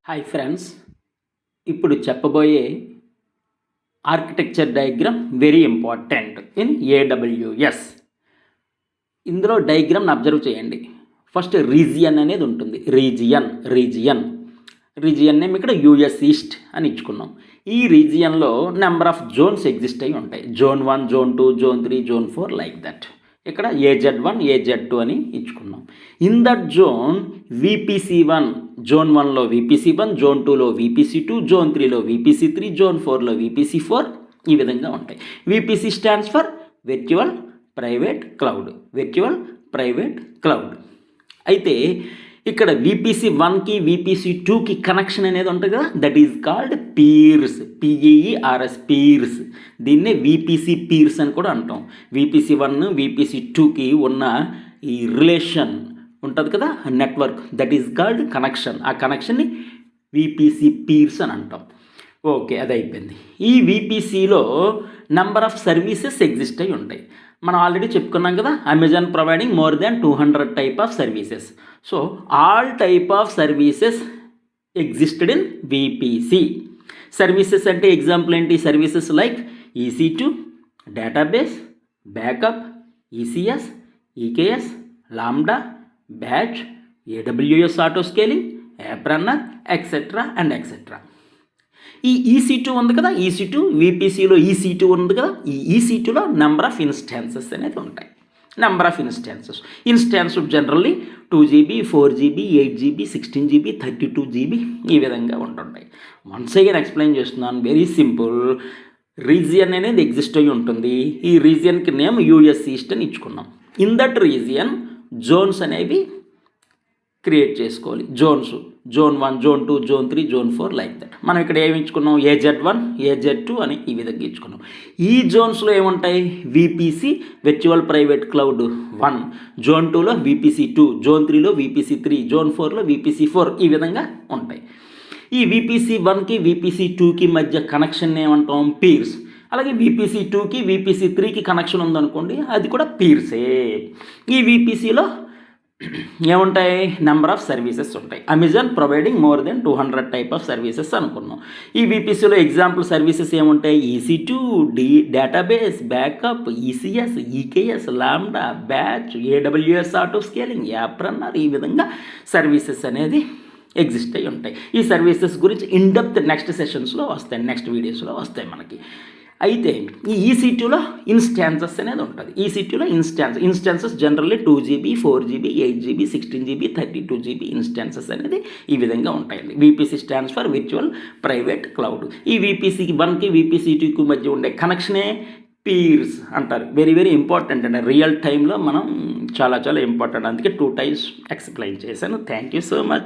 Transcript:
Hi friends, ఇప్పుడు చెప్పబోయే architecture diagram very important in AWS. ఇందులో డయాగ్రామ్ని అబ్జర్వ్ చేయండి. ఫస్ట్ రీజియన్ అనేది ఉంటుంది. రీజియన్ నేమ్ ఇక్కడ యూఎస్ ఈస్ట్ అని ఇచ్చుకున్నాం. ఈ రీజియన్లో నెంబర్ ఆఫ్ జోన్స్ ఎగ్జిస్ట్ అయి ఉంటాయి. Zone 1, zone 2, zone 3, zone 4 like that. ఇక్కడ AZ1, AZ2 అని ఇచ్చుకున్నాం. In that zone VPC1, zone 1లో VPC1, జోన్ 2లో VPC2, zone 3లో VPC3, zone 4లో VPC4 ఈ విధంగా ఉంటాయి. VPC stands for virtual private cloud. అయితే ఇక్కడ VPC1కి VPC2కి కనెక్షన్ అనేది ఉంటుంది కదా, that is called peers, peers. దీన్నే VPC పీర్స్ అని కూడా అంటాం. VPC1 VPC2కి ఉన్న ఈ రిలేషన్ ఉంటుంది కదా, network, that is called connection. ఆ కనెక్షన్ని VPC పీర్స్ అని అంటాం. ఓకే, అది అయిపోయింది. ఈ VPCలో నెంబర్ ఆఫ్ సర్వీసెస్ ఎగ్జిస్ట్ అయి ఉంటాయి. మనం ఆల్రెడీ చెప్పుకున్నాం కదా, Amazon providing more than 200 type of services. So all type of services existed in VPC. Services అంటే ఎగ్జాంపుల్ ఏంటి? Services like EC2, database, backup, ECS, EKS, lambda, batch, AWS auto scaling, app runner, etcetera. ఈ EC2 ఉంది కదా, EC2 VPCలో EC2 ఉంది కదా, ఈ EC2లో number of instances అనేది ఉంటాయి. Instance generally 2GB, 4GB, 8GB, 16GB, 32GB ఈ విధంగా ఉంటుంటాయి. వన్స్ అగైన్ ఎక్స్ప్లెయిన్ చేస్తున్నాను, వెరీ సింపుల్. రీజియన్ అనేది ఎగ్జిస్ట్ అయి ఉంటుంది. ఈ రీజియన్కి నేమ్ యూఎస్ ఈస్ట్ అని ఇచ్చుకున్నాం. ఇన్ దట్ రీజియన్ జోన్స్ అనేవి క్రియేట్ చేసుకోవాలి. Zone 1, zone 2, zone 3, zone 4 like that. మనం ఇక్కడ ఏమి ఇచ్చుకున్నాం? AZ1, AZ2 అని ఈ విధంగా ఇచ్చుకున్నాం. ఈ జోన్స్లో ఏముంటాయి? VPC virtual private cloud 1, zone 2లో VPC2, zone 3లో VPC3, zone 4లో VPC4 ఈ విధంగా ఉంటాయి. ఈ VPC1కి VPC2కి మధ్య కనెక్షన్ ఏమంటాం? పీర్స్. అలాగే VPC2కి VPC3కి కనెక్షన్ ఉందనుకోండి, అది కూడా పీర్సే. ఈ VPCలో ఏముంటాయి? నెంబర్ ఆఫ్ సర్వీసెస్ ఉంటాయి. Amazon providing more than 200 type of services అనుకున్నాం. ఈ VPCలో ఎగ్జాంపుల్ సర్వీసెస్ ఏముంటాయి? EC2, database, backup, ECS, EKS, lambda, batch, AWS auto scaling, app runner ఈ విధంగా సర్వీసెస్ అనేది ఎగ్జిస్ట్ అయి ఉంటాయి. ఈ సర్వీసెస్ గురించి ఇన్డెప్త్ నెక్స్ట్ సెషన్స్లో వస్తాయి, నెక్స్ట్ వీడియోస్లో వస్తాయి మనకి. అయితే ఈ EC2లో ఇన్స్టాన్సెస్ అనేది ఉంటుంది. EC2లో instances generally 2GB, 4GB, 8GB, 16GB, 32GB instances అనేది ఈ విధంగా ఉంటాయండి. VPC stands for virtual private cloud. ఈ VPC1కి VPC2కి మధ్య ఉండే కనెక్షనే పీర్స్ అంటారు. వెరీ వెరీ ఇంపార్టెంట్ అండి. రియల్ టైంలో మనం చాలా ఇంపార్టెంట్. అందుకే 2 టైమ్స్ ఎక్స్ప్లెయిన్ చేశాను. Thank you so much.